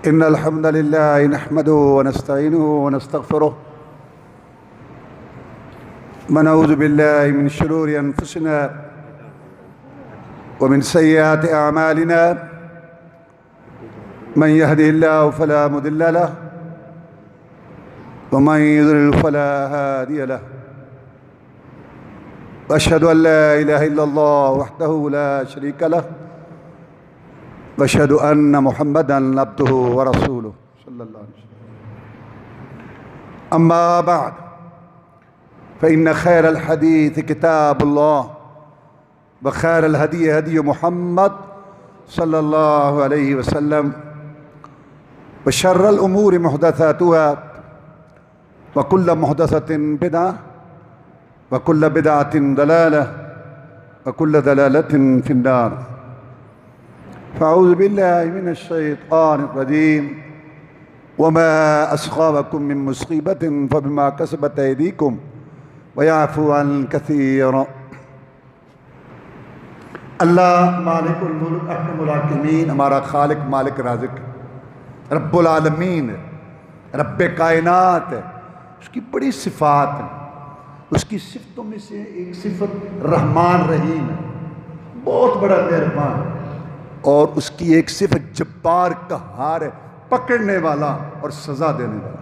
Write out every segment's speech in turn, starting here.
إن الحمد لله نحمده ونستعينه ونستغفره ونعوذ بالله من شرور أنفسنا ومن سيئات أعمالنا من يهده الله فلا مضل له ومن يضلل فلا هادي له وأشهد أن لا إله إلا الله وحده لا شريك له وأشهد أن محمدًا عبده ورسوله صلى الله عليه وسلم. أما بعد فإن خير الحديث كتاب الله وخير الهدي هدي محمد صلى الله عليه وسلم وشر الأمور محدثاتها وكل محدثة بدعة وكل بدعة ضلالة وكل ضلالة في النار. فأعوذ بالله من الشيطان الرجيم. وما أصابكم من مصيبة فبما كسبت أيديكم ويعفو عن كثير. اللہ مالک الملک احکم الحاکمین، ہمارا خالق مالک رازق رب العالمین ہے، رب کائنات ہے، اس کی بڑی صفات ہیں۔ اس کی صفتوں میں سے ایک صفت رحمان رحیم ہے، بہت بڑا مہربان ہے، اور اس کی ایک صفت جبار قہار ہے، پکڑنے والا اور سزا دینے والا۔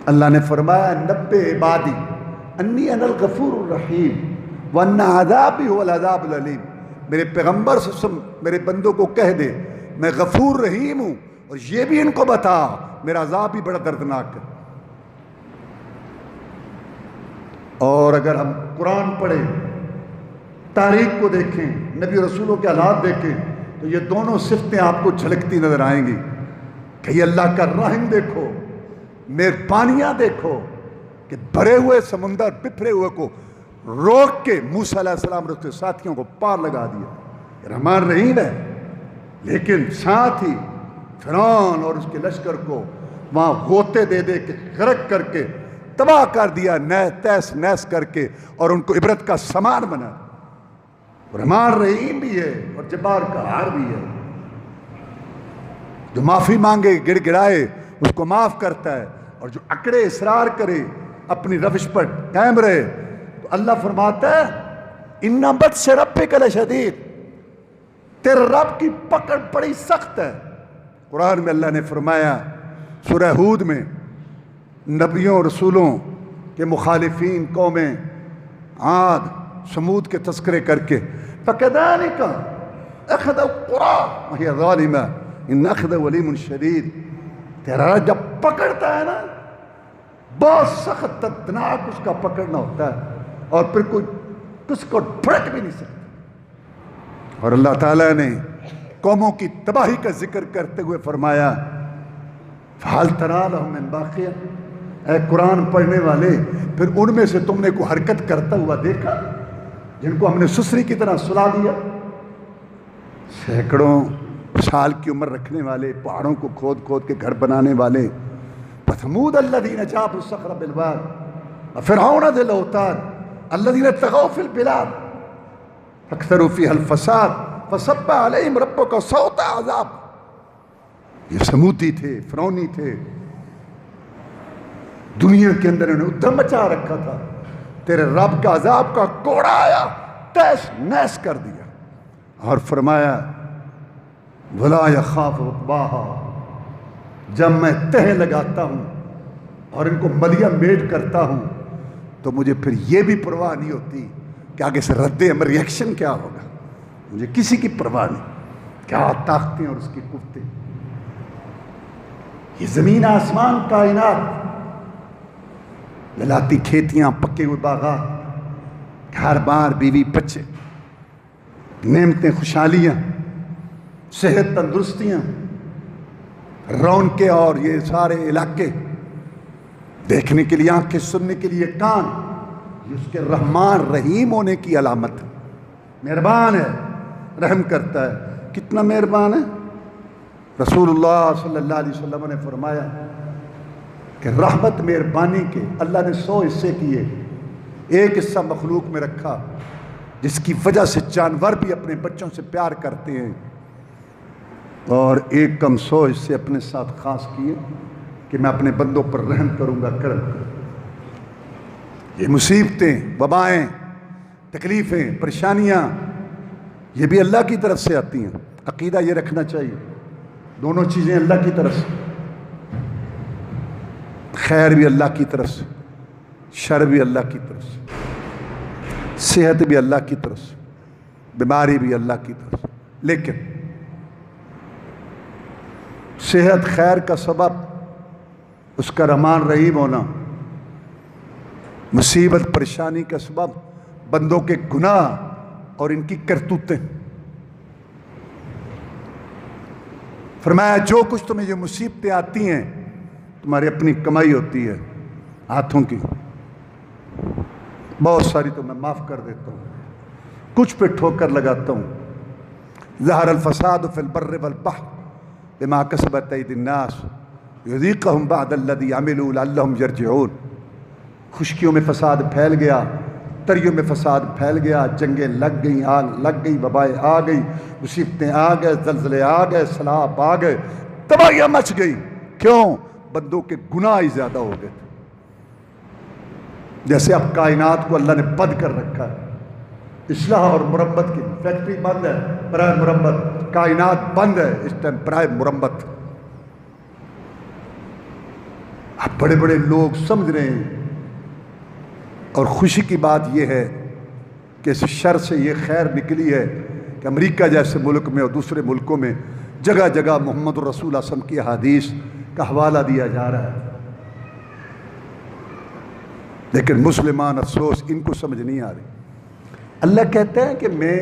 اللہ نے فرمایا نبئ عبادی انی انا الغفور الرحیم وان عذابی هو العذاب العلیم۔ میرے پیغمبر صلی اللہ علیہ وسلم میرے بندوں کو کہہ دے میں غفور رحیم ہوں، اور یہ بھی ان کو بتا میرا عذاب بھی بڑا دردناک ہے۔ اور اگر ہم قرآن پڑھیں، تاریخ کو دیکھیں، نبی رسولوں کے حالات دیکھیں، تو یہ دونوں صفتیں آپ کو جھلکتی نظر آئیں گی کہ یہ اللہ کا رحم دیکھو، مہربانیاں دیکھو کہ بھرے ہوئے سمندر بپھرے ہوئے کو روک کے موسیٰ علیہ السلام اور اس کے ساتھیوں کو پار لگا دیا۔ رحمان رحیم ہے، لیکن ساتھ ہی فرعون اور اس کے لشکر کو وہاں غوطے دے دے کے غرق کر کے تباہ کر دیا، تیس نیس کر کے، اور ان کو عبرت کا سامان بنا۔ رحمان رحیم بھی ہے اور جبار قہار بھی ہے۔ جو معافی مانگے گڑ گڑائے اس کو معاف کرتا ہے، اور جو اکڑے اصرار کرے اپنی روش پر قائم رہے تو اللہ فرماتا ہے ان بطش ربک لشدید، تیرے رب کی پکڑ بڑی سخت ہے۔ قرآن میں اللہ نے فرمایا سورہ ہود میں نبیوں رسولوں کے مخالفین قومیں عاد سمود کے تذکرے کر کے فَكَذَلِكَ أَخَذَ الْقُرَىٰ وَهِيَ ظَالِمَةٌ إِنَّ أَخْذَهُ أَلِيمٌ شَدِيدٌ۔ تیرا جب پکڑتا ہے نا بہت سخت دردناک اس کا پکڑنا ہوتا ہے، اور پھر کوئی کس کو پھڑک بھی نہیں سکتا۔ اور اللہ تعالیٰ نے قوموں کی تباہی کا ذکر کرتے ہوئے فرمایا فَهَلْ تَرَىٰ لَهُم مِّن بَاقِيَةٍ۔ اے قرآن پڑھنے والے، پھر ان میں سے تم نے کوئی حرکت کرتا ہوا دیکھا جن کو ہم نے سسری کی طرح سلا دیا؟ سینکڑوں سال کی عمر رکھنے والے، پہاڑوں کو کھود کھود کے گھر بنانے والے، وَثَمُودَ الَّذِينَ جَابُوا الصَّخْرَ بِالْوَادِ وَفِرْعَوْنَ ذِي الْأَوْتَادِ الَّذِينَ طَغَوْا فِي الْبِلَادِ فَأَكْثَرُوا فِيهَا الْفَسَادَ فَصَبَّ عَلَيْهِمْ رَبُّكَ صَوْتَ عَذَابٍ۔ یہ سمودی تھے، فرعونی تھے، دنیا کے اندر انہیں ادھم مچا رکھا تھا۔ تیرے رب کا عذاب کا کوڑا آیا، تیس نیس کر دیا، اور فرمایا وَلَا يَخَافُ عُقْبَاهَا۔ جب میں تہ لگاتا ہوں اور ان کو ملیہ میٹ کرتا ہوں تو مجھے پھر یہ بھی پرواہ نہیں ہوتی کہ آگے سے رد عمل ریئیکشن کیا ہوگا، مجھے کسی کی پرواہ نہیں۔ کیا طاقتیں اور اس کی قوتیں! یہ زمین آسمان کائنات، للاتی کھیتیاں، پکے ہوئے باغات، گھر بار، بیوی بچے، نعمتیں، خوشحالیاں، صحت، تندرستیاں، رونقیں، اور یہ سارے علاقے دیکھنے کے لیے آنکھیں، سننے کے لیے کان، یہ اس کے رحمان رحیم ہونے کی علامت ہے۔ مہربان ہے، رحم کرتا ہے۔ کتنا مہربان ہے! رسول اللہ صلی اللہ علیہ وسلم نے فرمایا کہ رحمت مہربانی کے اللہ نے 100 حصے کیے، ایک حصہ مخلوق میں رکھا جس کی وجہ سے جانور بھی اپنے بچوں سے پیار کرتے ہیں، اور ایک کم سو حصے اپنے ساتھ خاص کیے کہ میں اپنے بندوں پر رحم کروں گا، کرم کروں گا۔ یہ مصیبتیں، وبائیں، تکلیفیں، پریشانیاں، یہ بھی اللہ کی طرف سے آتی ہیں۔ عقیدہ یہ رکھنا چاہیے، دونوں چیزیں اللہ کی طرف سے، خیر بھی اللہ کی طرف سے، شر بھی اللہ کی طرف سے، صحت بھی اللہ کی طرف سے، بیماری بھی اللہ کی طرف سے۔ لیکن صحت خیر کا سبب اس کا رحمان رحیم ہونا، مصیبت پریشانی کا سبب بندوں کے گناہ اور ان کی کرتوتیں۔ فرمایا جو کچھ تمہیں یہ مصیبتیں آتی ہیں تمہاری اپنی کمائی ہوتی ہے، ہاتھوں کی، بہت ساری تو میں معاف کر دیتا ہوں، کچھ پہ ٹھوکر لگاتا ہوں۔ ظہر الفساد فی البر والبحر بما کسبت ایدی الناس یذیقہم بعد الذی عملوا لعلہم یرجعون۔ خشکیوں میں فساد پھیل گیا، تریوں میں فساد پھیل گیا، جنگیں لگ گئیں، آگ لگ گئی، وبائیں آ گئی، مصیبتیں آ گئے، زلزلے آ گئے، سیلاب آ گئے، تباہیاں مچ گئی۔ کیوں؟ بندوں کے گناہ ہی زیادہ ہو گئے تھے۔ جیسے اب کائنات کو اللہ نے بند کر رکھا ہے، اصلاح اور مرمت کی فیکٹری بند ہے برائے مرمت، کائنات بند ہے اس ٹائم برائے مرمت۔ اب بڑے بڑے لوگ سمجھ رہے ہیں، اور خوشی کی بات یہ ہے کہ اس شر سے یہ خیر نکلی ہے کہ امریکہ جیسے ملک میں اور دوسرے ملکوں میں جگہ جگہ محمد رسول اللہ صلی اللہ علیہ وسلم کی احادیث کا حوالہ دیا جا رہا ہے، لیکن مسلمان افسوس ان کو سمجھ نہیں آ رہی۔ اللہ کہتا ہے کہ میں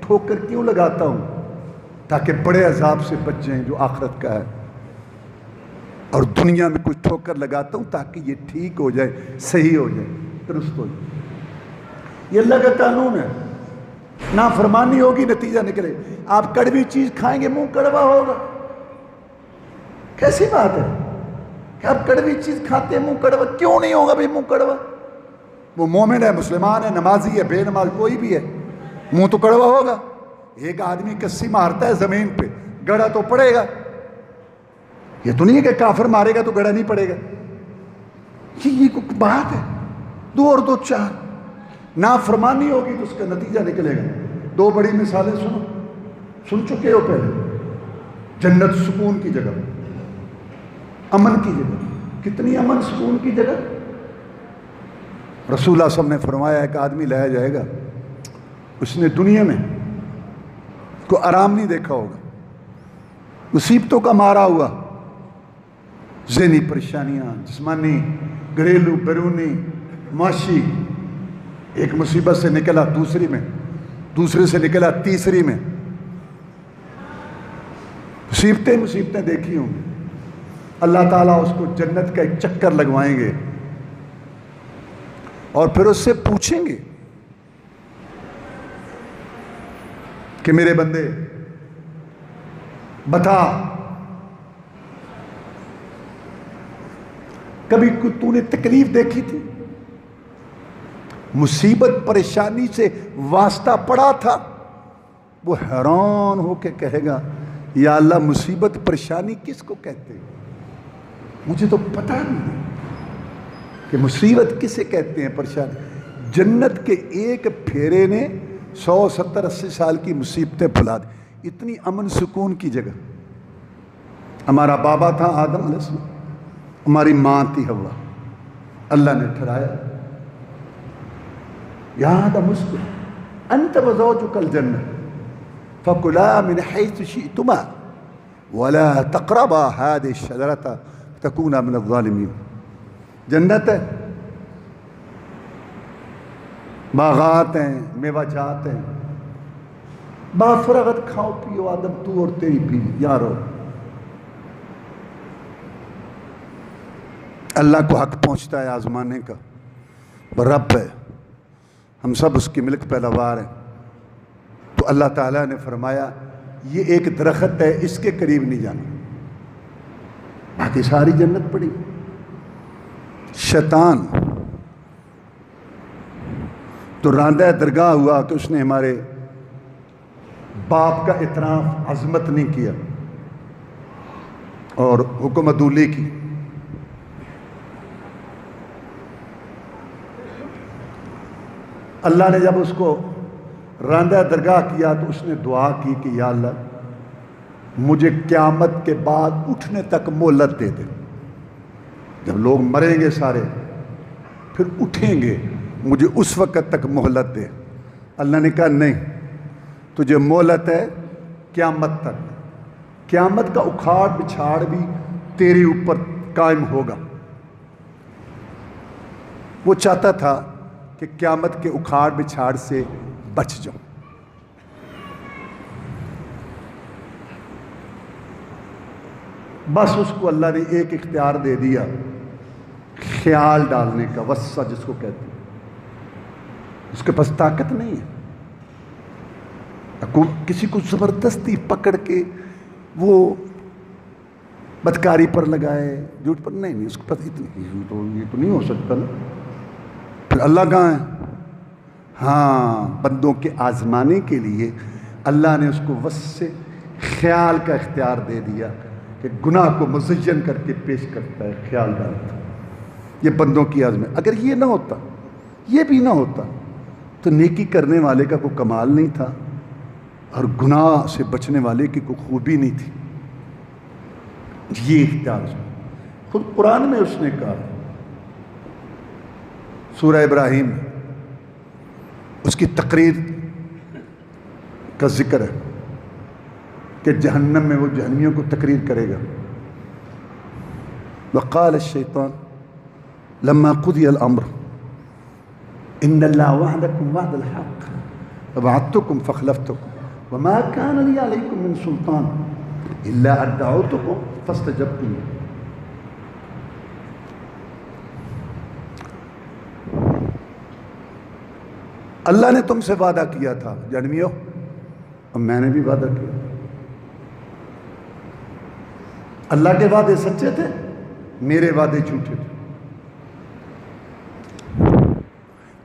ٹھوکر کیوں لگاتا ہوں؟ تاکہ بڑے عذاب سے بچ جائیں جو آخرت کا ہے، اور دنیا میں کچھ ٹھوکر لگاتا ہوں تاکہ یہ ٹھیک ہو جائے، صحیح ہو جائے، درست ہو جائے۔ یہ اللہ کا قانون ہے، نافرمانی ہوگی نتیجہ نکلے۔ آپ کڑوی چیز کھائیں گے، منہ کڑوا ہوگا۔ کیسی بات ہے کہ آپ کڑوی چیز کھاتے ہیں، منہ کڑوا کیوں نہیں ہوگا؟ بھائی منہ کڑوا، وہ مومن ہے، مسلمان ہے، نمازی ہے، بے نماز کوئی بھی ہے، منہ تو کڑوا ہوگا۔ ایک آدمی کسی مارتا ہے زمین پہ، گڑا تو پڑے گا۔ یہ تو نہیں ہے کہ کافر مارے گا تو گڑا نہیں پڑے گا۔ یہ کوئی بات ہے؟ دو اور دو چار، نافرمانی ہوگی تو اس کا نتیجہ نکلے گا۔ دو بڑی مثالیں سنو، سن چکے ہو پہلے۔ جنت سکون کی جگہ، امن کی جگہ، کتنی امن سکون کی جگہ۔ رسول اللہ صلی اللہ علیہ وسلم نے فرمایا ایک آدمی لایا جائے گا، اس نے دنیا میں کوئی آرام نہیں دیکھا ہوگا، مصیبتوں کا مارا ہوا، ذہنی پریشانیاں، جسمانی، گھریلو، بیرونی، معاشی، ایک مصیبت سے نکلا دوسری میں، دوسرے سے نکلا تیسری میں، مصیبتیں دیکھی ہوں۔ اللہ تعالیٰ اس کو جنت کا ایک چکر لگوائیں گے اور پھر اس سے پوچھیں گے کہ میرے بندے بتا، کبھی تو نے تکلیف دیکھی تھی؟ مصیبت پریشانی سے واسطہ پڑا تھا؟ وہ حیران ہو کے کہے گا یا اللہ مصیبت پریشانی کس کو کہتے ہیں؟ مجھے تو پتہ نہیں کہ مصیبت کسے کہتے ہیں، پریشانی۔ جنت کے ایک پھیرے نے 100 70 80 سال کی مصیبتیں بھلا دی۔ اتنی امن سکون کی جگہ۔ ہمارا بابا تھا آدم علیہ السلام، ہماری ماں تھی حوا، اللہ نے ٹھہرایا یا آدم اسکن انت وزوجک الجنہ فکلا من حیث شئتما ولا تقربا هذه الشجرة فتکونا من الظالمین۔ جنت ہے، باغات ہیں، میوہ جات ہیں، بافرغت کھاؤ پیو، آدم تو اور تیری بیوی یارو۔ اللہ کو حق پہنچتا ہے آزمانے کا، رب ہے، ہم سب اس کی ملک پیداوار ہیں۔ تو اللہ تعالیٰ نے فرمایا یہ ایک درخت ہے، اس کے قریب نہیں جانا، باقی ساری جنت پڑی۔ شیطان تو راندہ درگاہ ہوا کہ اس نے ہمارے باپ کا اعتراف عظمت نہیں کیا، اور حکم عدولی کی. اللہ نے جب اس کو راندہ درگاہ کیا تو اس نے دعا کی کہ یا اللہ مجھے قیامت کے بعد اٹھنے تک مہلت دے دے. جب لوگ مریں گے سارے پھر اٹھیں گے، مجھے اس وقت تک مہلت دے. اللہ نے کہا نہیں، تجھے مہلت ہے قیامت تک. قیامت کا اکھاڑ بچھاڑ بھی تیرے اوپر قائم ہوگا. وہ چاہتا تھا کہ قیامت کے اکھاڑ بچھاڑ سے بچ جاؤں. بس اس کو اللہ نے ایک اختیار دے دیا، خیال ڈالنے کا، وسع جس کو کہتے ہیں. اس کے پاس طاقت نہیں ہے کسی کو زبردستی پکڑ کے وہ بدکاری پر لگائے، جھوٹ پر. نہیں اس کے پاس اتنی یہ تو نہیں ہو سکتا نا. پھر اللہ کہاں ہے؟ ہاں، بندوں کے آزمانے کے لیے اللہ نے اس کو وسع خیال کا اختیار دے دیا کہ گناہ کو مزین کر کے پیش کرتا ہے، خیال ڈالتا ہے. یہ بندوں کی آزمائش. اگر یہ نہ ہوتا، یہ بھی نہ ہوتا تو نیکی کرنے والے کا کوئی کمال نہیں تھا اور گناہ سے بچنے والے کی کوئی خوبی نہیں تھی. یہ اختیار خود قرآن میں اس نے کہا. سورہ ابراہیم اس کی تقریر کا ذکر ہے کہ جہنم میں وہ جہنمیوں کو تقریر کرے گا. وقال الشیطان لما قضی الامر ان اللہ وعدکم وعد الحق ووعدتکم فاخلفتکم وما كان لی علیکم من سلطان الا ان دعوتکم فاستجبتم. اللہ نے تم سے وعدہ کیا تھا جہنمیوں، اور میں نے بھی وعدہ کیا. اللہ کے وعدے سچے تھے، میرے وعدے جھوٹے تھے.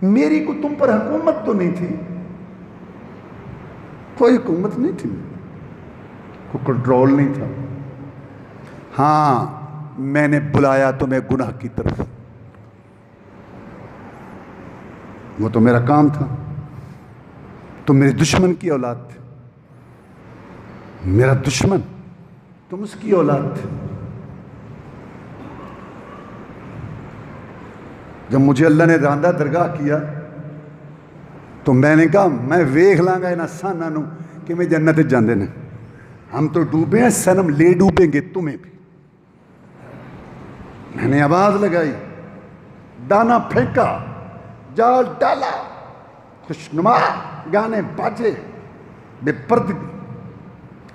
میری کو تم پر حکومت تو نہیں تھی، کوئی حکومت نہیں تھی، کوئی کنٹرول نہیں تھا. ہاں میں نے بلایا تمہیں گناہ کی طرف، وہ تو میرا کام تھا. تم میرے دشمن کی اولاد تھے، میرا دشمن، تم اس کی اولاد تھے. جب مجھے اللہ نے راندہ درگاہ کیا تو میں نے کہا میں ویکھ لاں گا انہاں ساناں نوں کہ میں جنت جاندے نے. ہم تو ڈوبے ہیں، سنم لے ڈوبیں گے تمہیں بھی. میں نے آواز لگائی، دانا پھینکا، جال ڈالا، خوشنما گانے باجے، بے پردگی،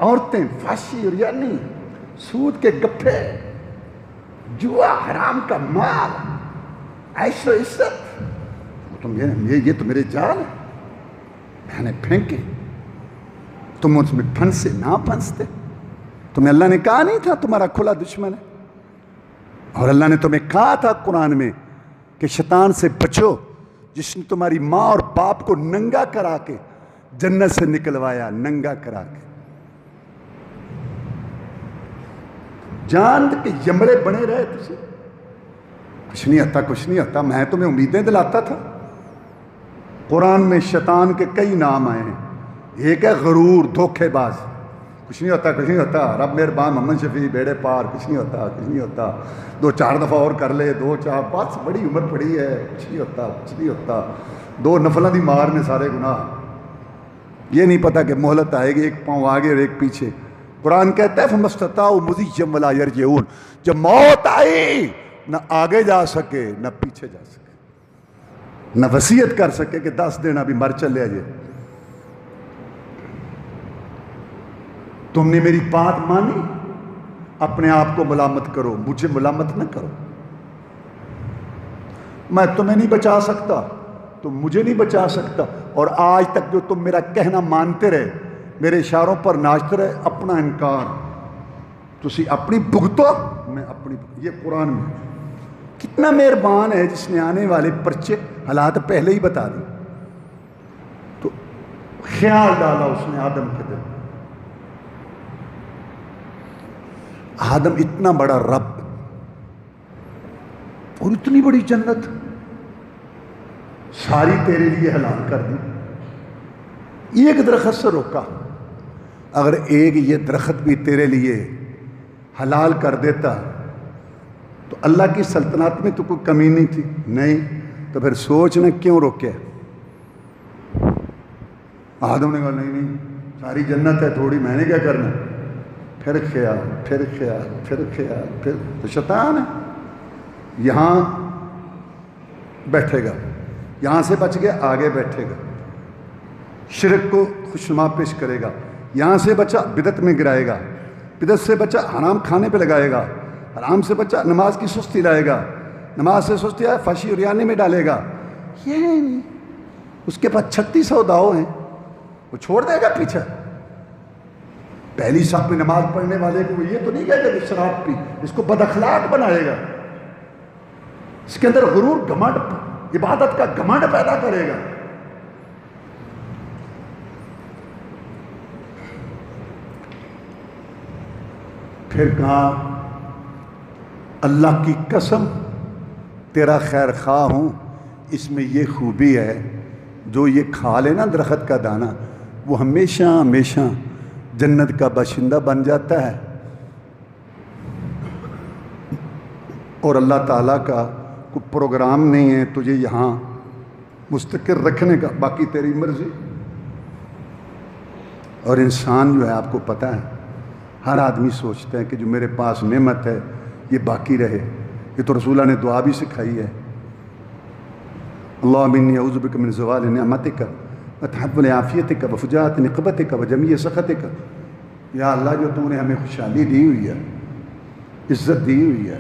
عورتیں، فحشی اور یعنی سود کے گپھے، جوا، حرام کا مال، عیش و عزت. یہ تو میرے جال میں نے پھینکے. تم اس میں پھنسے نہ پھنستے. تمہیں اللہ نے کہا نہیں تھا تمہارا کھلا دشمن ہے؟ اور اللہ نے تمہیں کہا تھا قرآن میں کہ شیطان سے بچو، جس نے تمہاری ماں اور باپ کو ننگا کرا کے جنت سے نکلوایا، ننگا کرا کے. جان کے یمڑے بنے رہے تجھے، کچھ نہیں ہوتا، کچھ نہیں ہوتا. میں تمہیں امیدیں دلاتا تھا. قرآن میں شیطان کے کئی نام آئے ہیں. ایک ہے غرور، دھوکے باز. کچھ نہیں ہوتا، کچھ نہیں ہوتا، رب مہربان، محمد شفیع، بیڑے پار، کچھ نہیں ہوتا، کچھ نہیں ہوتا. 2-4 دفعہ اور کر لے، 2-4 بس بڑی عمر پڑی ہے، کچھ نہیں ہوتا، کچھ نہیں ہوتا. 2 نفلوں دی مار نے سارے گناہ. یہ نہیں پتا کہ مہلت آئے گی، ایک پاؤں آگے اور ایک پیچھے. قرآن کہتا ہے فَمَسْتَطَاعُوا مُضِيًّا وَلَا يَرْجِعُونَ. جب موت آئی نہ آگے جا سکے نہ پیچھے جا سکے، نہ وصیت کر سکے کہ 10 دن ابھی مر چلے جائے. تم نے میری بات مانی، اپنے آپ کو ملامت کرو، مجھے ملامت نہ کرو. میں تمہیں نہیں بچا سکتا، تم مجھے نہیں بچا سکتا. اور آج تک جو تم میرا کہنا مانتے رہے، میرے اشاروں پر ناچتے رہے، اپنا انکار تسی اپنی بھگتو، میں اپنی. یہ قرآن میں کتنا مہربان ہے جس نے آنے والے پرچے حالات پہلے ہی بتا دی. تو خیال ڈالا اس نے آدم کے دل. آدم اتنا بڑا رب اور اتنی بڑی جنت ساری تیرے لیے حلال کر دی، ایک درخت سے روکا، اگر ایک یہ درخت بھی تیرے لیے حلال کر دیتا تو اللہ کی سلطنت میں تو کوئی کمی نہیں تھی، نہیں تو پھر سوچنا کیوں روکے؟ آدم نے کہا نہیں ساری جنت ہے، تھوڑی میں نے کیا کرنا؟ پھر خیال پھر خیال پھر خیال، پھر تو شیطان ہے، یہاں بیٹھے گا، یہاں سے بچ گیا آگے بیٹھے گا، شرک کو خوشنما پیش کرے گا، یہاں سے بچا بدعت میں گرائے گا، بدعت سے بچا حرام کھانے پہ لگائے گا، حرام سے بچا نماز کی سستی لائے گا، نماز سے سستی آئے فحشی اور ریانی میں ڈالے گا، یہ نہیں، اس کے پاس 3600 داؤ ہیں، وہ چھوڑ دے گا پیچھے۔ پہلی صف میں نماز پڑھنے والے کو یہ تو نہیں کہے گا کہ شراب پی، اس کو بد اخلاق بنائے گا، اس کے اندر غرور گھمنڈ، عبادت کا گھمنڈ پیدا کرے گا۔ پھر کہا اللہ کی قسم تیرا خیر خواہ ہوں، اس میں یہ خوبی ہے جو یہ کھا لے نا درخت کا دانہ وہ ہمیشہ ہمیشہ جنت کا باشندہ بن جاتا ہے، اور اللہ تعالیٰ کا کوئی پروگرام نہیں ہے تجھے یہاں مستقر رکھنے کا، باقی تیری مرضی۔ اور انسان جو ہے آپ کو پتہ ہے ہر آدمی سوچتا ہے کہ جو میرے پاس نعمت ہے یہ باقی رہے، یہ تو رسول اللہ نے دعا بھی سکھائی ہے، اللہم انی اعوذ بک من زوال نعمتک وتحول عافیتک وفجاءت نقمتک وجمیع سخطک، یا اللہ جو تم نے ہمیں خوشحالی دی ہوئی ہے، عزت دی ہوئی ہے،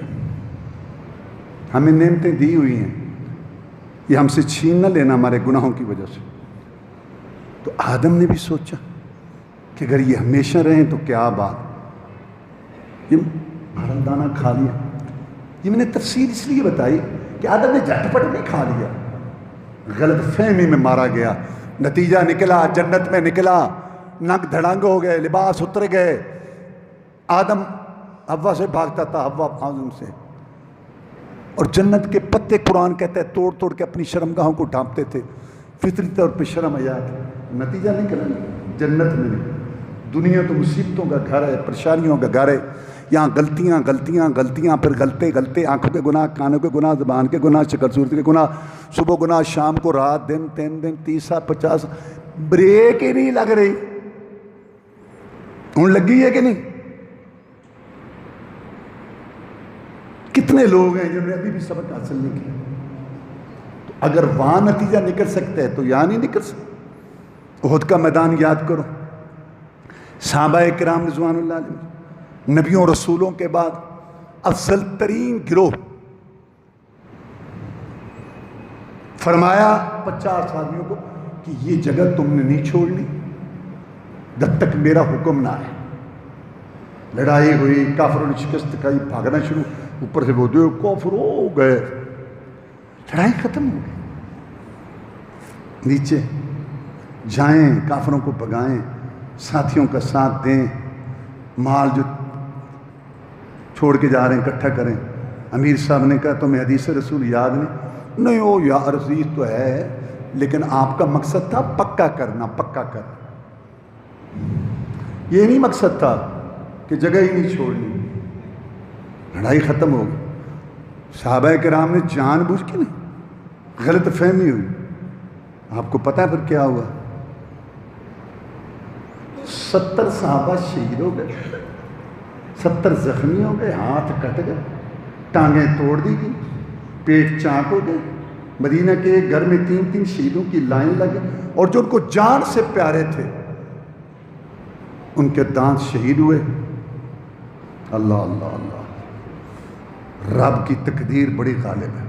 ہمیں نعمتیں دی ہوئی ہیں، یہ ہم سے چھین نہ لینا ہمارے گناہوں کی وجہ سے۔ تو آدم نے بھی سوچا کہ اگر یہ ہمیشہ رہیں تو کیا بات، یہ ہرا دانہ کھا لیا۔ یہ میں نے تفصیل اس لیے بتائی کہ آدم نے جھٹ پٹ نہیں کھا لیا، غلط فہمی میں مارا گیا، نتیجہ نکلا جنت میں نکلا، ننگ دھڑنگ ہو گئے، لباس اتر گئے، آدم حوا سے بھاگتا تھا، حوا آدم سے، اور جنت کے پتے قرآن کہتا ہے توڑ توڑ کے اپنی شرمگاہوں کو ڈھانپتے تھے، فطری طور پہ شرم آیات، نتیجہ نکلا جنت میں نہیں۔ دنیا تو مصیبتوں کا گھر ہے، پریشانیوں کا گھر ہے، یہاں غلطیاں غلطیاں غلطیاں، پھر غلطے غلطے، آنکھوں کے گناہ، کانوں کے گناہ، زبان کے گناہ، شکل صورت کے گناہ، صبح گناہ، شام کو رات، دن 3 دن 30 50، بریک ہی نہیں لگ رہی، ہوں لگی ہے کہ نہیں؟ کتنے لوگ ہیں جنہوں نے ابھی بھی سبق حاصل نہیں کیا؟ تو اگر وہاں نتیجہ نکل سکتا ہے تو یہاں نہیں نکل سکتا۔ احد کا میدان یاد کرو، صحابہ کرام رضوان اللہ علیہ، نبیوں رسولوں کے بعد افضل ترین گروہ، فرمایا 50 آدمیوں کو کہ یہ جگہ تم نے نہیں چھوڑنی جب تک میرا حکم نہ آئے۔ لڑائی ہوئی، کافروں نے شکست کھائی، بھاگنا شروع، اوپر سے وہ دو کافر ہو گئے، لڑائی ختم ہو گئی، نیچے جائیں، کافروں کو بھگائیں، ساتھیوں کا ساتھ دیں، مال جو چھوڑ کے جا رہے ہیں اکٹھا کریں۔ امیر صاحب نے کہا تمہیں حدیث رسول یاد نہیں؟ وہ یار عزیز تو ہے لیکن آپ کا مقصد تھا پکا کرنا، پکا کرنا، یہ نہیں مقصد تھا کہ جگہ ہی نہیں چھوڑنی۔ لڑائی ختم ہو گئی، صحابہ کرام نے جان بوجھ کے نہیں، غلط فہمی ہوئی۔ آپ کو پتہ ہے پھر کیا ہوا؟ 70 صحابہ شہید ہو گئے، 70 زخمی ہو گئے، ہاتھ کٹ گئے، ٹانگیں توڑ دی گئی، پیٹ چاک ہو گئے۔ مدینہ کے گھر میں 3 شہیدوں کی لائن لگے، اور جو ان کو جان سے پیارے تھے ان کے دانت شہید ہوئے۔ اللہ اللہ اللہ، رب کی تقدیر بڑی غالب ہے،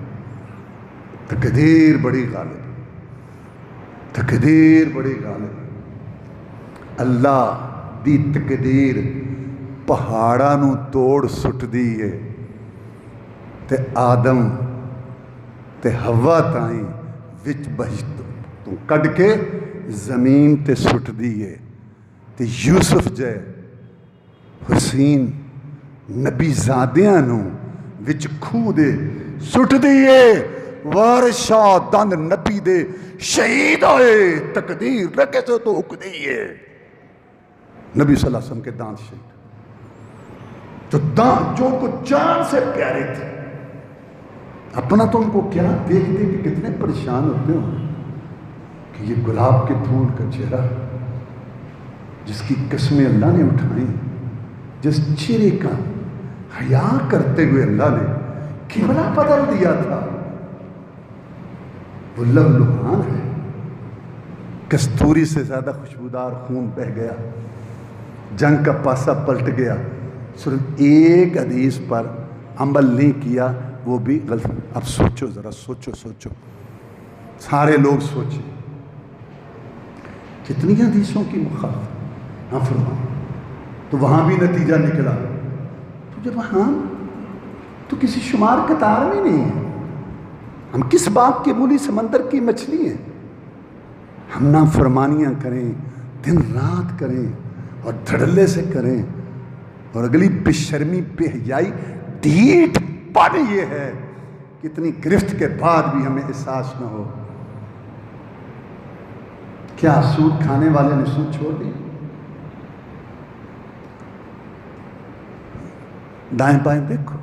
تقدیر بڑی غالب ہے، تقدیر بڑی غالب ہے۔ اللہ دی تقدیر پہاڑاں نو توڑ سٹ دی ہے تے آدم تے حوا تائیں وچ بہشت تو کڈ کے زمین تے سٹ دی ہے تے یوسف جے حسین نبی زادیاں نو وچ کھو دے سٹ دیئے وارشا دن نبی دے شہید ہوئے تقدیر رکھے تو اک دیئے نبی صلی اللہ علیہ وسلم کے دانت شہید جو ان کو جان سے پیارے تھے اپنا تو ان کو کیا دیکھتے کہ کتنے پریشان ہوتے ہوں کہ یہ گلاب کے پھول کا چہرہ جس کی قسمیں اللہ نے اٹھائیں جس چہرے کا حیا کرتے ہوئے اللہ نے قبلہ بدل دیا تھا وہ لہلوان ہے کستوری سے زیادہ خوشبودار خون بہہ گیا جنگ کا پاسا پلٹ گیا صرف ایک حدیث پر عمل نہیں کیا وہ بھی غلط اب سوچو ذرا سوچو سارے لوگ سوچیں کتنی حدیثوں کی مخالفت ہاں فرمائیں تو وہاں بھی نتیجہ نکلا تو جب وہاں تو کسی شمار قطار میں نہیں ہے ہم کس باغ کے مولی سمندر کی مچھلی ہیں ہم نافرمانیاں کریں دن رات کریں اور دھڑلے سے کریں اور اگلی بے شرمی بے حیائی ڈھیٹ پڑ یہ ہے کتنی گرفت کے بعد بھی ہمیں احساس نہ ہو کیا سود کھانے والے نے سود چھوڑ دی دائیں بائیں دیکھو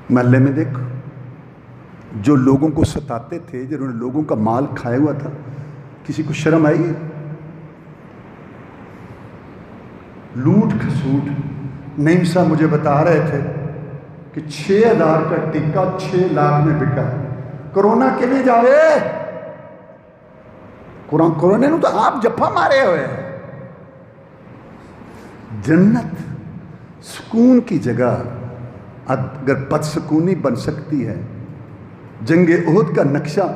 محلے میں دیکھو جو لوگوں کو ستاتے تھے جنہوں نے لوگوں کا مال کھایا ہوا تھا کسی کو شرم آئی ہے لوٹ کھسوٹ نعیم صاحب مجھے بتا رہے تھے کہ 6,000 کا ٹکا 6 لاکھ میں بکا کرونا کے لیے جاوے کرونے نو تو آپ جفا مارے ہوئے ہیں جنت سکون کی جگہ اگر بدسکونی بن سکتی ہے جنگ احد کا نقشہ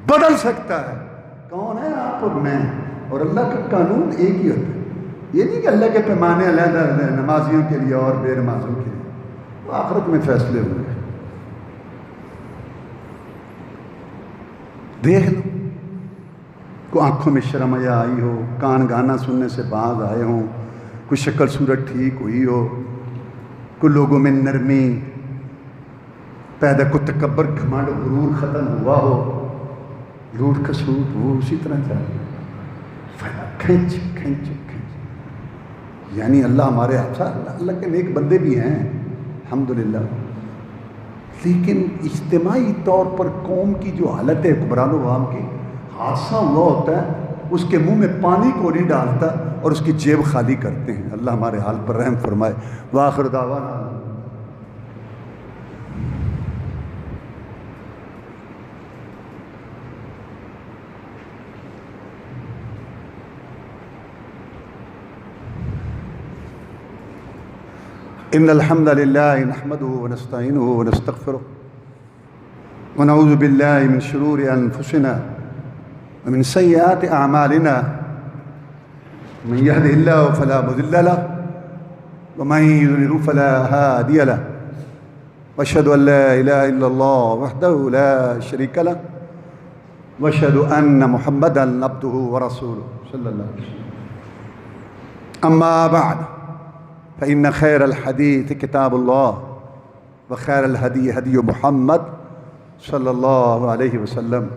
بدل سکتا ہے کون ہے آپ اور میں اور اللہ کا قانون ایک ہی ہوتا ہے یہ نہیں کہ اللہ کے پیمانے علیحدہ نمازیوں کے لیے اور بے نمازوں کے لیے وہ آخرت میں فیصلے ہوئے دیکھ لو کوئی آنکھوں میں شرم آیا آئی ہو کان گانا سننے سے باز آئے ہوں کوئی شکل صورت ٹھیک ہوئی ہو کوئی لوگوں میں نرمی پیدا کو تکبر گھمنڈ غرور ختم ہوا ہو لوٹ کھسوٹ وہ اسی طرح چاہیے کھینچ کھینچ کھینچ یعنی اللہ ہمارے اللہ کے نیک بندے بھی ہیں الحمدللہ لیکن اجتماعی طور پر قوم کی جو حالت ہے حکمران و عوام کی حادثہ ہوا ہوتا ہے اس کے منہ میں پانی کو نہیں ڈالتا اور اس کی جیب خالی کرتے ہیں اللہ ہمارے حال پر رحم فرمائے وآخر دعوانا ان الحمد لله نحمده ونستعينه ونستغفره ونعوذ بالله من شرور انفسنا ومن سيئات اعمالنا من يهده الله فلا مضل له ومن يضلل فلا هادي له واشهد ان لا اله الا الله وحده لا شريك له واشهد ان محمدا عبده ورسوله صلى الله عليه وسلم اما بعد فإن خير الحديث كتاب الله وخير الهدي هدي محمد صلى الله عليه وسلم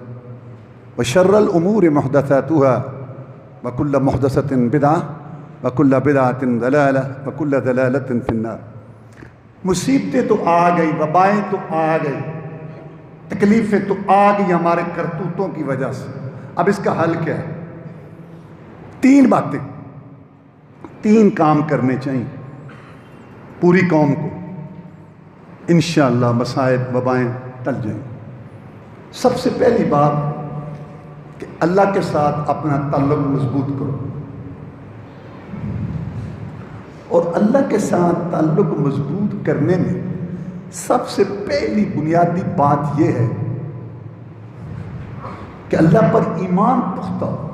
وشر الأمور محدثاتها وكل محدثة بدعة وكل بدعة ضلالة وكل ضلالة في النار مصیبتیں تو آ گئی وبائیں تو آ گئی تکلیفیں تو آ گئی ہمارے کرتوتوں کی وجہ سے اب اس کا حل کیا ہے 3 باتیں 3 کام کرنے چاہیے پوری قوم کو انشاءاللہ مصائب وبائیں ٹل جائیں سب سے پہلی بات کہ اللہ کے ساتھ اپنا تعلق مضبوط کرو اور اللہ کے ساتھ تعلق مضبوط کرنے میں سب سے پہلی بنیادی بات یہ ہے کہ اللہ پر ایمان پختہ ہو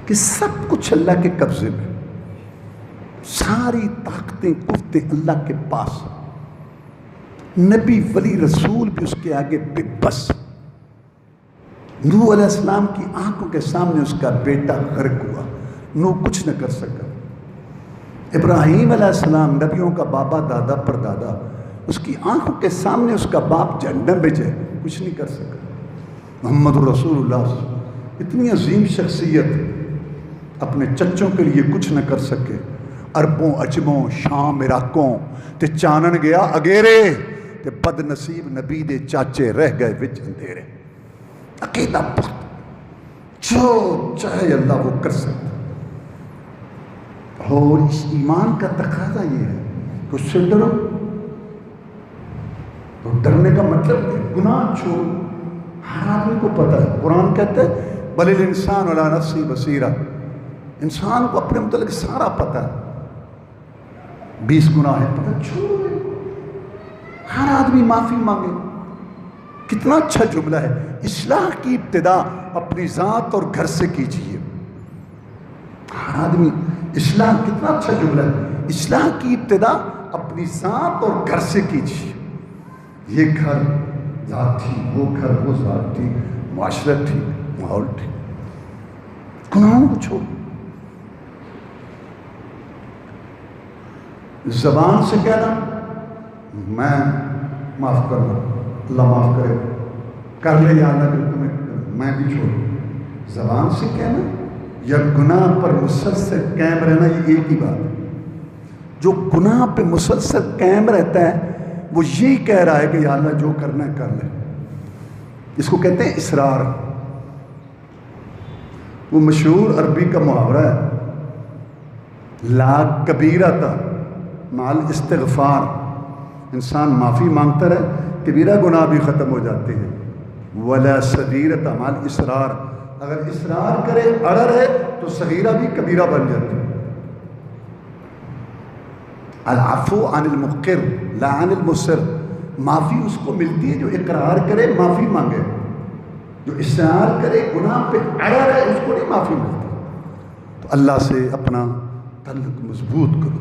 کہ سب کچھ اللہ کے قبضے میں ساری طاقتیں قوتیں اللہ کے پاس نبی ولی رسول بھی اس کے آگے بے بس نوح علیہ السلام کی آنکھوں کے سامنے اس کا بیٹا غرق ہوا نوح کچھ نہ کر سکا ابراہیم علیہ السلام نبیوں کا بابا دادا پر دادا، اس کی آنکھوں کے سامنے اس کا باپ جہنم میں جائے کچھ نہیں کر سکا۔ محمد رسول اللہ صلی اللہ علیہ وسلم اتنی عظیم شخصیت اپنے چچوں کے لیے کچھ نہ کر سکے۔ عربوں عجموں شام عراقوں تے چانن گیا اگیرے تے بد نصیب نبی دے چاچے رہ گئے وچ اندھیرے۔ عقیدہ جو چاہے اللہ وہ کر سکتا، اور اس ایمان کا تقاضا یہ ہے کہ اس سے ڈرو۔ تو ڈرنے کا مطلب کہ گناہ چھوڑو۔ ہر آدمی کو پتہ ہے، قرآن کہتا ہے بل الانسان علی نفسہ بصیرہ، انسان کو اپنے متعلق سارا پتہ ہے۔ 20 گناہ ہے، پتہ چھوڑو۔ ہر آدمی معافی مانگے، کتنا اچھا جملہ ہے۔ اصلاح کی ابتدا اپنی ذات اور گھر سے کیجیے۔ ہر آدمی اصلاح، کتنا اچھا جملہ ہے، اصلاح کی ابتدا اپنی ذات اور گھر سے کیجیے۔ یہ گھر ذات تھی، وہ گھر وہ ذات تھی، معاشرت تھی، ماحول تھی۔ گناہوں کو چھوڑ، زبان سے کہنا میں معاف کر لوں، اللہ معاف کرے، کر لے یا اللہ کہ تمہیں میں بھی چھوڑوں۔ زبان سے کہنا یا گناہ پر مسلسل قائم رہنا، یہ ایک ہی بات ہے۔ جو گناہ پہ مسلسل قائم رہتا ہے وہ یہی کہہ رہا ہے کہ یا اللہ جو کرنا ہے کر لے۔ اس کو کہتے ہیں اصرار۔ وہ مشہور عربی کا محاورہ ہے، لا کبیرۃ مال استغفار، انسان معافی مانگتا رہے کبیرہ گناہ بھی ختم ہو جاتے ہیں۔ ولا صغیرۃ مال اصرار، اگر اصرار کرے اڑا رہے تو صغیرہ بھی کبیرہ بن جاتی ہے۔ العفو عن المقر لا عن المصر، معافی اس کو ملتی ہے جو اقرار کرے معافی مانگے، جو اصرار کرے گناہ پہ اڑا رہے اس کو نہیں معافی ملتی۔ تو اللہ سے اپنا تعلق مضبوط کرو،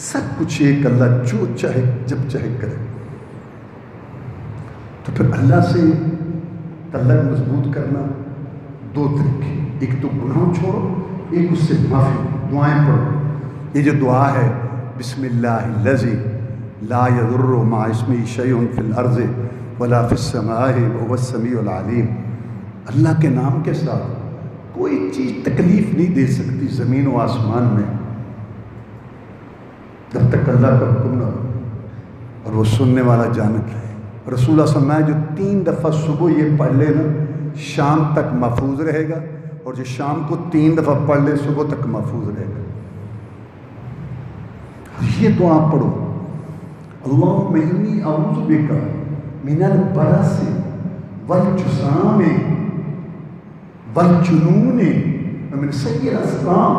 سب کچھ ایک اللہ جو چاہے جب چاہے کرے۔ تو پھر اللہ سے تعلق مضبوط کرنا دو طریقے، ایک تو گناہ چھوڑو، ایک اس سے معافی، دعائیں پڑھو۔ یہ جو دعا ہے بسم اللہ الذی لا یضر مع اسمہ شیء فی الارض ولا فی السماء وهو السمیع العلیم، اللہ کے نام کے ساتھ کوئی چیز تکلیف نہیں دے سکتی زمین و آسمان میں جب تک اللہ کا حکم نہ ہو، اور وہ سننے والا جانت۔ رسول اللہ صلی اللہ علیہ وسلم جو 3 دفعہ صبح یہ پڑھ لے نا شام تک محفوظ رہے گا، اور جو شام کو 3 دفعہ پڑھ لے صبح تک محفوظ رہے گا۔ یہ دعا پڑھو، اللہم انی اعوذ بک من البرص والجذام والجنون ومن سیء الاسقام،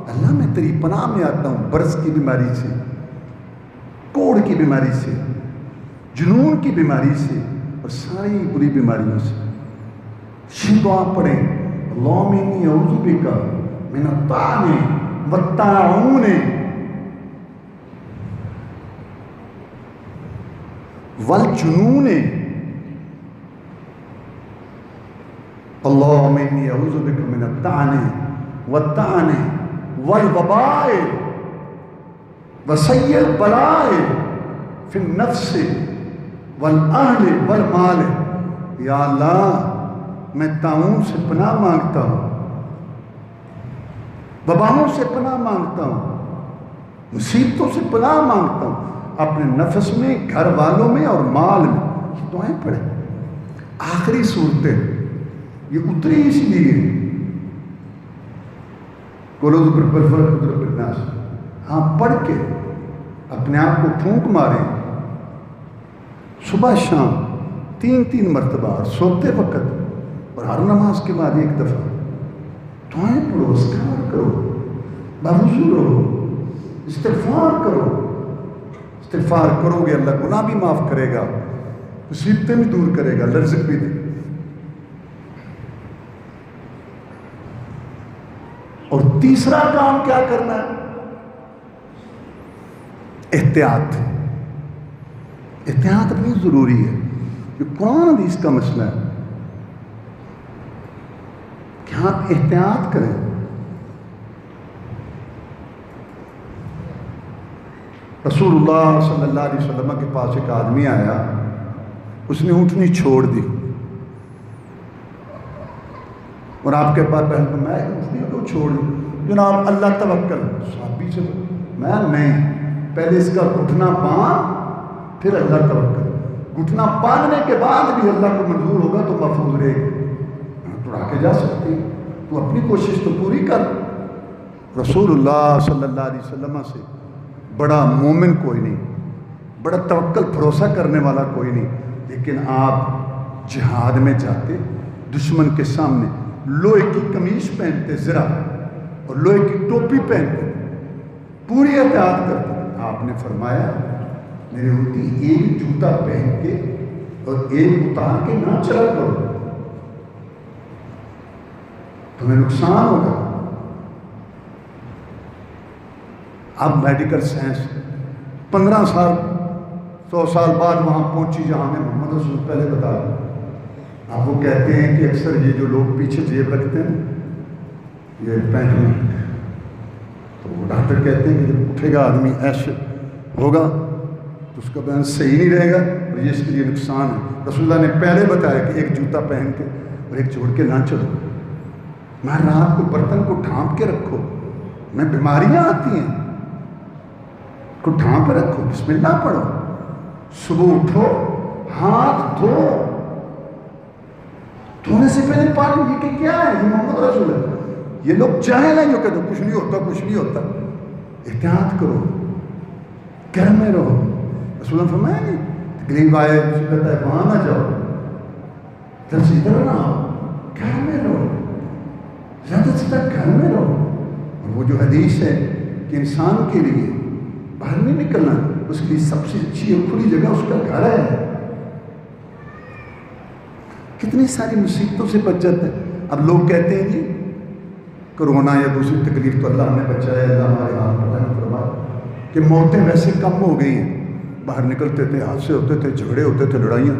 اللہ میں تیری پناہ میں آتا ہوں برص کی بیماری سے، کوڑ کی بیماری سے، جنون کی بیماری سے، اور ساری بری بیماریوں سے۔ یہ دعا پڑھیں، اللہم انی اعوذ بک من الطعن والطاعون والجنون، اللہم انی اعوذ بک من الطعن والطعن والوباء وسیء البلاء فی النفس والاہل والمال۔ یا اللہ میں طاعون سے پناہ مانگتا ہوں، وباؤں سے پناہ مانگتا ہوں، مصیبتوں سے پناہ مانگتا ہوں، اپنے نفس میں، گھر والوں میں اور مال میں۔ یہ دعائیں پڑھیں۔ آخری صورتیں یہ اتری اس لیے قلوب پر بالفلق قدرت الناس، ہاں پڑھ کے اپنے آپ کو پھونک ماریں صبح شام 3 مرتبہ، اور سوتے وقت اور ہر نماز کے بعد 1 دفعہ دعائیں پڑھو، اذکار کرو، باوضو رہو، استغفار کرو۔ استغفار کرو گے اللہ گناہ بھی معاف کرے گا، مصیبتیں بھی دور کرے گا، رزق بھی دے گا۔ اور تیسرا کام کیا کرنا ہے؟ احتیاط۔ احتیاط بہت ضروری ہے، یہ قرآن حدیث کا مسئلہ ہے کہ آپ احتیاط کریں۔ رسول اللہ صلی اللہ علیہ وسلم کے پاس ایک آدمی آیا، اس نے اونٹنی چھوڑ دی اور آپ کے پاس پہلے میں اونٹنی کو چھوڑ دی، جناب اللہ توکل، صحابی سے میں نہیں، پہلے اس کا گھٹنا باندھ پھر اللہ توکل، گھٹنا باندھنے کے بعد بھی اللہ کو منظور ہوگا تو محفوظ رہے گی، تو آ کے جا سکتی، تو اپنی کوشش تو پوری کر۔ رسول اللہ صلی اللہ علیہ وسلم سے بڑا مومن کوئی نہیں، بڑا توکل بھروسہ کرنے والا کوئی نہیں، لیکن آپ جہاد میں جاتے، دشمن کے سامنے لوہے کی قمیص پہنتے زرہ اور لوہے کی ٹوپی پہنتے، پوری احتیاط کرتے، آپ نے فرمایا میرے ہوتی ایک جوتا پہن کے اور ایک اتار کے نہ چلا کرو، تمہیں نقصان ہوگا۔ اب میڈیکل سائنس 15 سال 100 سال بعد وہاں پہنچی جہاں میں محمد رسول پہلے بتا دوں، آپ وہ کہتے ہیں کہ اکثر یہ جو لوگ پیچھے جیب رکھتے ہیں یہ پینٹ میں، تو وہ ڈاکٹر کہتے ہیں کہ جب اٹھے گا آدمی ایسے ہوگا تو اس کا بیان صحیح نہیں رہے گا اور یہ اس کے لیے نقصان ہے۔ رسول اللہ نے پہلے بتایا کہ ایک جوتا پہن کے اور ایک چھوڑ کے نہ چلو، میں رات کو برتن کو ڈھانپ کے رکھو، میں بیماریاں آتی ہیں کو ڈھانپ رکھو، بسم اللہ پڑھو، صبح اٹھو ہاتھ دھو، دھونے سے پہلے پانی، یہ کہ کیا ہے، یہ محمد رسول ہے، یہ لوگ جاہل ہیں جو کہتے ہیں کچھ نہیں ہوتا کچھ نہیں ہوتا، احتیاط کرو، گھر میں رہو۔ رسول اللہ فرمایا نہیں تکلیف آئے اسے کہتا ہے وہاں نہ جاؤ، ادھر سے ادھر نہ آؤ، گھر میں رہو، زیادہ سے زیادہ گھر میں رہو۔ اور وہ جو حدیث ہے کہ انسان کے لیے باہر نہیں نکلنا، اس کے لیے سب سے اچھی اور کھلی جگہ اس کا گھر ہے۔ کتنی ساری مصیبتوں سے بچ جاتا ہے۔ اب لوگ کہتے ہیں جی کرونا یا دوسری تکلیف تو اللہ ہمیں بچائے، اللہ ہمارے حال پر رحم فرمائے، کہ موتیں ویسے کم ہو گئی ہیں، باہر نکلتے تھے حادثے ہوتے تھے، جھگڑے ہوتے تھے، لڑائیاں،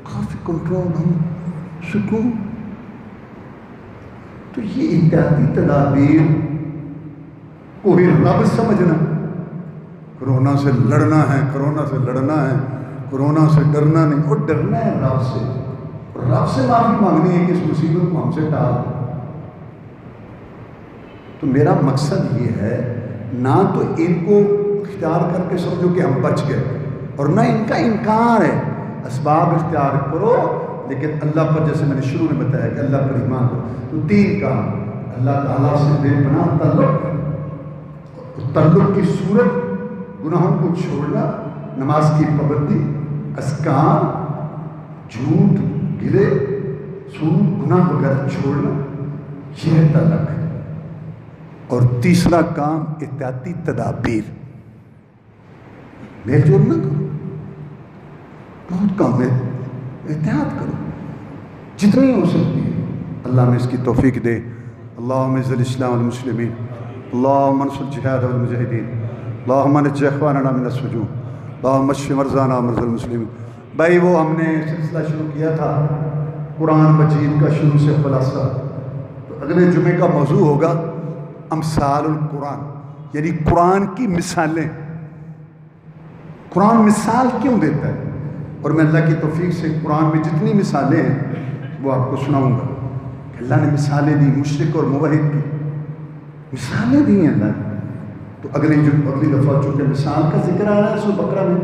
کافی کنٹرول، ہم سکون۔ تو یہ احتیاطی تدابیر کو بھی رب سمجھنا، کرونا سے لڑنا ہے، کرونا سے لڑنا ہے، کرونا سے ڈرنا نہیں، اور ڈرنا ہے رب سے، رب سے معافی مانگنی ہے کہ اس مصیبت کو ہم سے ٹال۔ تو میرا مقصد یہ ہے نہ تو ان کو اختیار کر کے سمجھو کہ ہم بچ گئے، اور نہ ان کا انکار ہے، اسباب اختیار کرو، لیکن اللہ پر جیسے میں نے شروع میں بتایا کہ اللہ پر ایمان کرو۔ تو 3 کام، اللہ تعالیٰ سے بے پناہ تعلق کی صورت، گناہوں کو چھوڑنا، نماز کی پابندی، اذکار، جھوٹ، گرے، سود، گناہ وغیرہ چھوڑنا، یہ تعلق ہے۔ اور تیسرا کام احتیاطی تدابیر، میل جول نہ کرو، بہت کم ہے، احتیاط کرو جتنی ہو سکتی ہے۔ اللہ میں اس کی توفیق دے۔ اللہم اعز الاسلام والمسلمین، اللہم انصر الجہاد والمجاہدین، اللہم نجِ اخواننا من السجون، اللہم اشف مرضانا ومرضى المسلمین۔ بھائی وہ ہم نے سلسلہ شروع کیا تھا قرآن مجید کا، شروع سے خلاصہ، تو اگلے جمعے کا موضوع ہوگا امثال القرآن، یعنی قرآن کی مثالیں۔ قرآن مثال کیوں دیتا ہے؟ اور میں اللہ کی توفیق سے قرآن میں جتنی مثالیں ہیں وہ آپ کو سناؤں گا۔ اللہ نے مثالیں دی، مشرک اور موحد کی مثالیں دی ہیں اللہ نے۔ تو اگلی دفعہ چونکہ مثال کا ذکر آ رہا ہے سورہ بقرہ میں،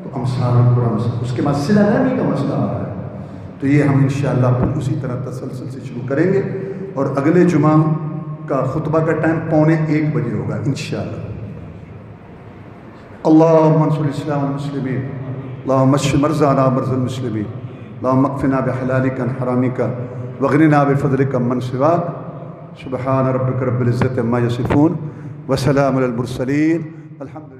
تو امثال القرآن، اس کے بعد صلہ رحمی کا مسئلہ آ رہا ہے، تو یہ ہم انشاءاللہ پھر اسی طرح تسلسل سے شروع کریں گے، اور اگلے جمعہ کا خطبہ کا ٹائم 12:45 بجے ہوگا انشاءاللہ۔ اللہم انصر الاسلام والمسلمین، اللہم اشف مرضانا ومرضى المسلمین، اللہم اکفنا بحلالک عن حرامک واغننا بفضلک عمن سواک۔ سبحان ربک رب العزت عما یصفون وسلام علی المرسلین، الحمد للہ۔